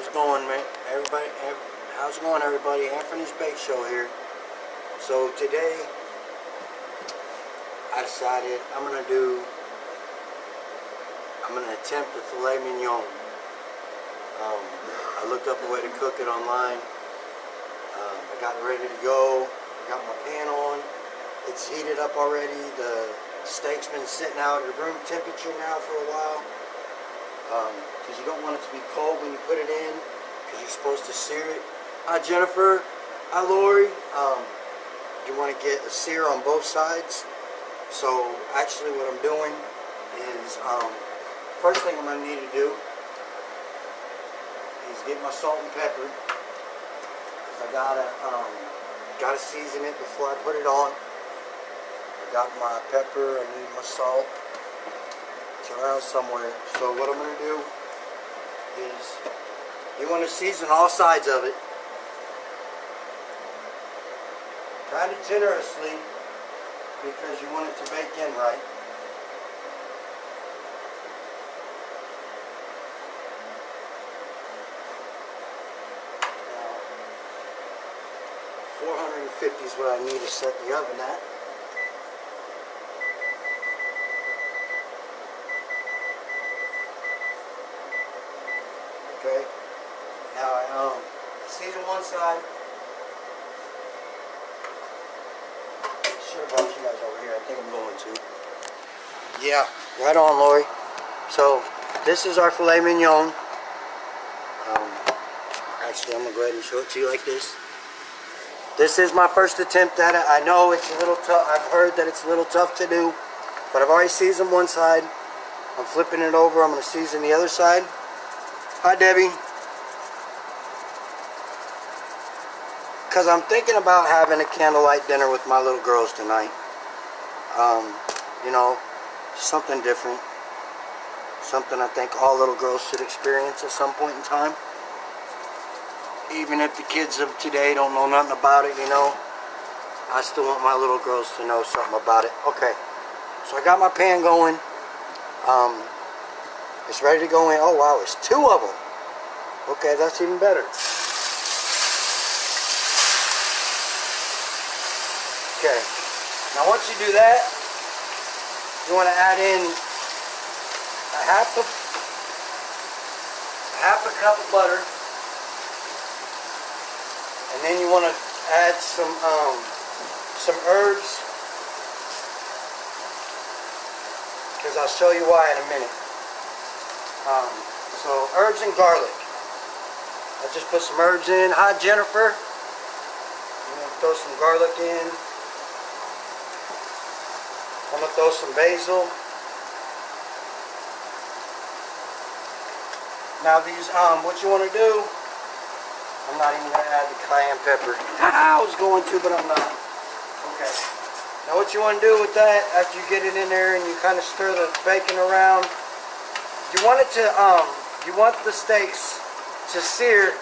How's it going, man? How's it going, everybody? Anthony's Bake Show here. So today, I decided I'm gonna attempt the filet mignon. I looked up a way to cook it online. I got it ready to go. Got my pan on. It's heated up already. The steak's been sitting out at room temperature now for a while. Because you don't want it to be cold when you put it in, because you're supposed to sear it. Hi Jennifer. Hi Lori. You want to get a sear on both sides. So actually what I'm doing is, first thing I'm going to need to do is get my salt and pepper. Because I gotta season it before I put it on. I got my pepper, I need my salt. It's around somewhere. So what I'm going to do is, you want to season all sides of it. Kind of generously, because you want it to bake in right. Now, 450 is what I need to set the oven at. Okay. Now I season one side. Should have brought you guys over here. I think I'm going to. Yeah, right on, Lori. So this is our filet mignon. Actually, I'm gonna go ahead and show it to you like this. This is my first attempt at it. I know it's a little tough. I've heard that it's a little tough to do, but I've already seasoned one side. I'm flipping it over. I'm gonna season the other side. Hi, Debbie. Because I'm thinking about having a candlelight dinner with my little girls tonight. You know, something different. Something I think all little girls should experience at some point in time. Even if the kids of today don't know nothing about it, you know, I still want my little girls to know something about it. Okay, so I got my pan going. It's ready to go in. Oh wow, it's two of them. Okay, that's even better. Okay, now once you do that, you want to add in a half a cup of butter, and then you want to add some herbs, because I'll show you why in a minute. So herbs and garlic. I just put some herbs in. Hi Jennifer. I'm going to throw some garlic in. I'm going to throw some basil. Now these, what you want to do, I'm not even going to add the cayenne pepper. I was going to, but I'm not. Okay. Now what you want to do with that, after you get it in there and you kind of stir the bacon around, you want it to, you want the steaks to sear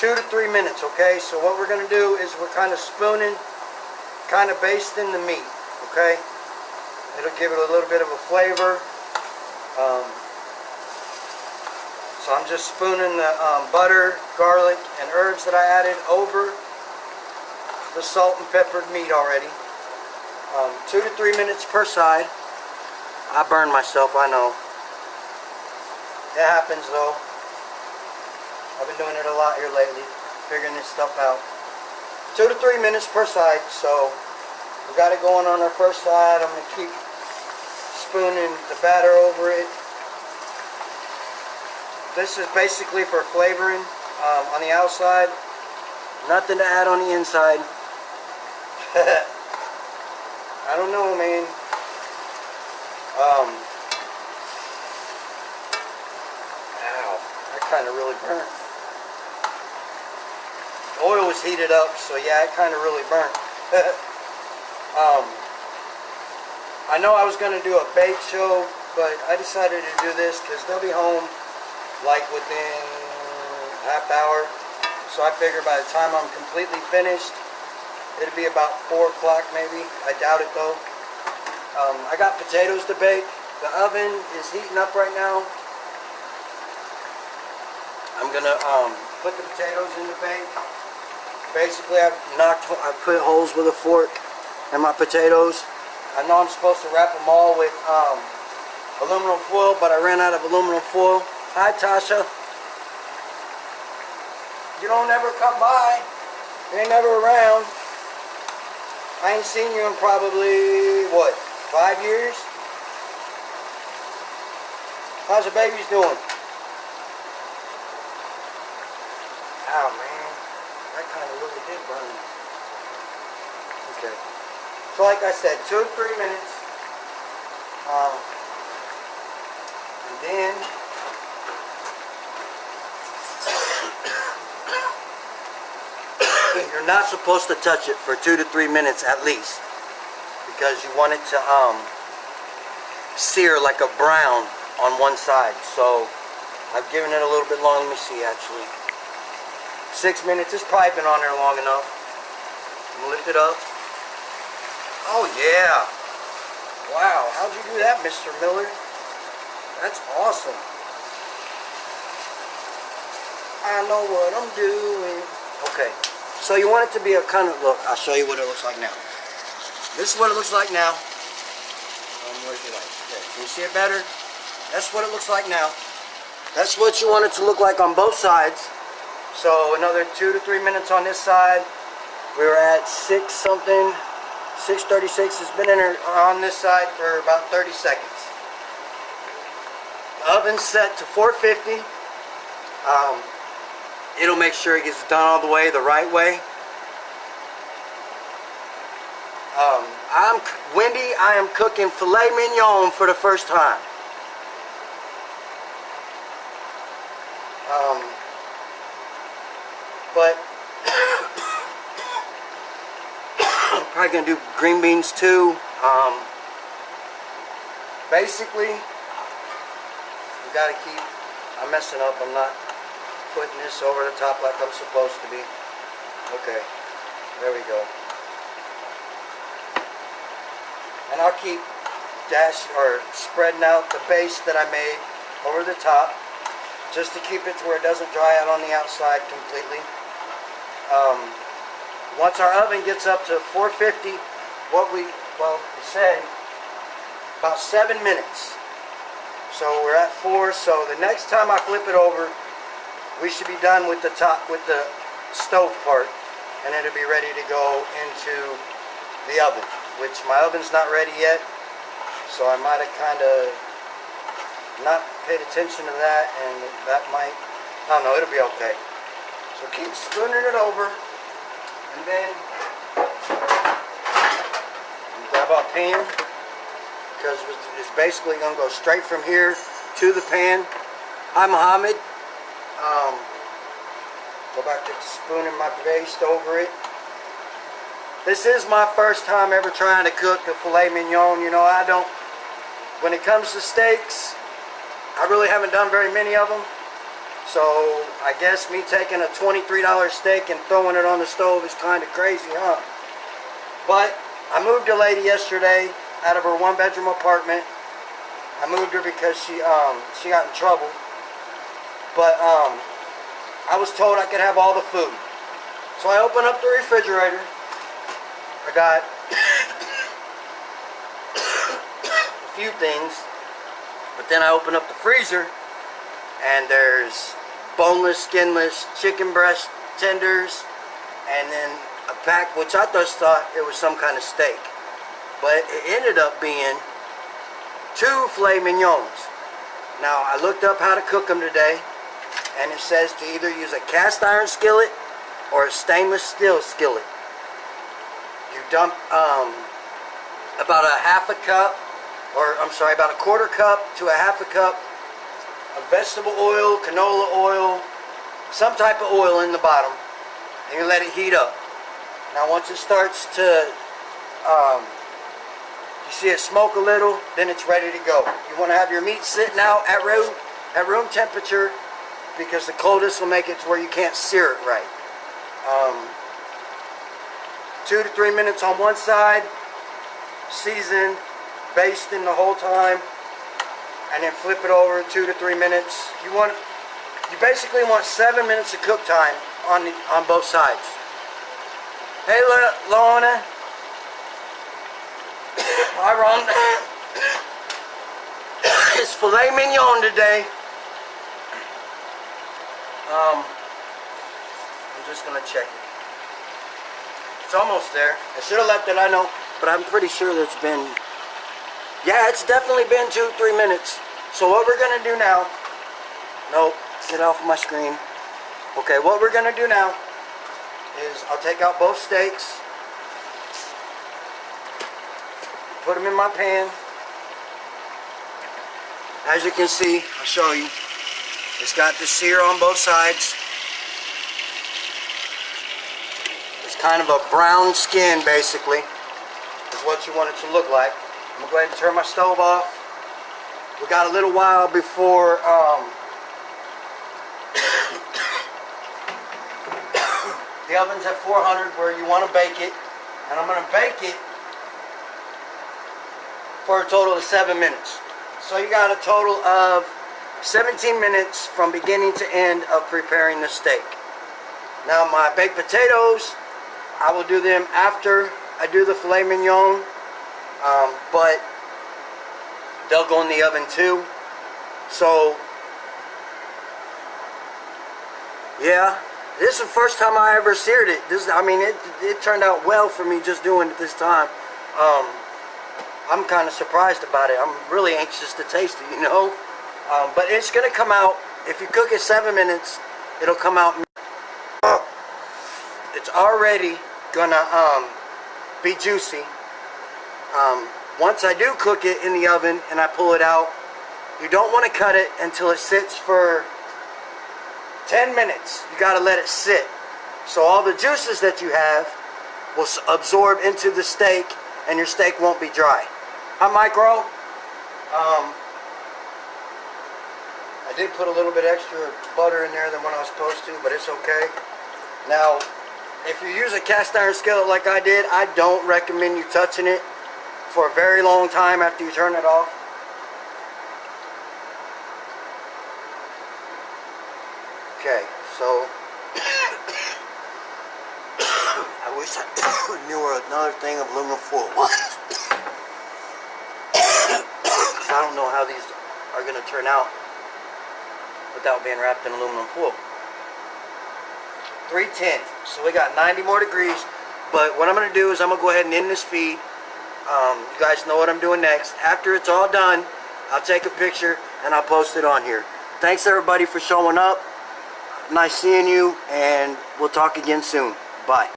2 to 3 minutes, okay? So what we're going to do is we're kind of spooning, kind of basting the meat, okay? It'll give it a little bit of a flavor. So I'm just spooning the butter, garlic, and herbs that I added over the salt and peppered meat already. 2 to 3 minutes per side. I burned myself, I know. It happens though. I've been doing it a lot here lately, figuring this stuff out. 2 to 3 minutes per side. So we got it going on our first side. I'm going to keep spooning the batter over it. This is basically for flavoring on the outside. Nothing to add on the inside. I don't know, man. Ow, that kind of really burnt. The oil was heated up, so yeah, it kind of really burnt. I know I was going to do a bake show, but I decided to do this because they'll be home like within half hour. So I figure by the time I'm completely finished, it'll be about 4 o'clock maybe. I doubt it though. I got potatoes to bake. The oven is heating up right now. I'm gonna put the potatoes in the bake. Basically, I put holes with a fork in my potatoes. I know I'm supposed to wrap them all with aluminum foil, but I ran out of aluminum foil. Hi, Tasha. You don't ever come by. You ain't never around. I ain't seen you in probably, what, 5 years? How's the babies doing? Ow, man. That kind of really did burn. Okay. So like I said, 2 to 3 minutes. And then you're not supposed to touch it for 2 to 3 minutes at least, because you want it to sear like a brown on one side. So I've given it a little bit long. Let me see, actually. 6 minutes. It's probably been on there long enough. I'm gonna lift it up. Oh yeah! Wow, how'd you do that, Mr. Miller? That's awesome. I know what I'm doing. Okay, so you want it to be a kind of look. I'll show you what it looks like now. This is what it looks like now. Where's your light? Okay, can you see it better? That's what it looks like now. That's what you want it to look like on both sides. So another 2 to 3 minutes on this side. We were at 6 something, 6:36. It's been in there on this side for about 30 seconds. The oven's set to 450. It'll make sure it gets done all the way, the right way. Wendy, I am cooking filet mignon for the first time. But I'm probably gonna do green beans too. Basically, you gotta keep. I'm messing up. I'm not putting this over the top like I'm supposed to be. Okay, there we go. And I'll keep spreading out the base that I made over the top, just to keep it to where it doesn't dry out on the outside completely. Once our oven gets up to 450, we said about 7 minutes. So we're at 4. So the next time I flip it over, we should be done with the stove part, and it'll be ready to go into the oven. Which my oven's not ready yet, so I might have kind of not paid attention to that, and that might, I don't know, it'll be okay. So keep spooning it over, and then grab our pan, because it's basically going to go straight from here to the pan. Hi, Mohammed. Go back to spooning my base over it. This is my first time ever trying to cook a filet mignon. You know, when it comes to steaks, I really haven't done very many of them. So I guess me taking a $23 steak and throwing it on the stove is kind of crazy, huh? But I moved a lady yesterday out of her 1-bedroom apartment. I moved her because she got in trouble. But I was told I could have all the food. So I opened up the refrigerator. I got a few things, but then I open up the freezer, and there's boneless, skinless chicken breast tenders, and then a pack, which I just thought it was some kind of steak, but it ended up being 2 filet mignons. Now, I looked up how to cook them today, and it says to either use a cast iron skillet or a stainless steel skillet. You dump about a quarter cup to a half a cup of vegetable oil, canola oil, some type of oil in the bottom, and you let it heat up. Now once it starts to, you see it smoke a little, then it's ready to go. You want to have your meat sitting out at room temperature, because the coldest will make it to where you can't sear it right. 2 to 3 minutes on one side, seasoned, basting the whole time, and then flip it over 2 to 3 minutes. You want You basically want 7 minutes of cook time on both sides. Hey, Lorna. Hi, Ron. It's filet mignon today. I'm just gonna check it. It's almost there. I should have left it, I know, but I'm pretty sure that it's been, yeah, it's definitely been 2-3 minutes. So what we're gonna do now, nope, get off my screen. Okay, what we're gonna do now is I'll take out both steaks, put them in my pan. As you can see, I'll show you, it's got the sear on both sides. It's kind of a brown skin, basically, is what you want it to look like. I'm gonna go ahead and turn my stove off. We got a little while before the oven's at 400 where you want to bake it, and I'm going to bake it for a total of 7 minutes. So you got a total of 17 minutes from beginning to end of preparing the steak. Now my baked potatoes, I will do them after I do the filet mignon, but they'll go in the oven too. So yeah, this is the first time I ever seared it. I mean, it turned out well for me just doing it this time. I'm kind of surprised about it. I'm really anxious to taste it, you know. But it's gonna come out, if you cook it 7 minutes, it'll come out. It's already gonna be juicy. Once I do cook it in the oven and I pull it out, you don't want to cut it until it sits for 10 minutes. You got to let it sit. So all the juices that you have will absorb into the steak and your steak won't be dry. Hi, Micro. I did put a little bit extra butter in there than what I was supposed to, but it's okay. Now, if you use a cast iron skillet like I did, I don't recommend you touching it for a very long time after you turn it off. Okay, so I wish I knew where another thing of aluminum foil was. I don't know how these are going to turn out without being wrapped in aluminum foil. 310, so we got 90 more degrees, but what I'm going to do is I'm going to go ahead and end this feed. You guys know what I'm doing next. After it's all done, I'll take a picture and I'll post it on here. Thanks everybody for showing up. Nice seeing you, and we'll talk again soon. Bye.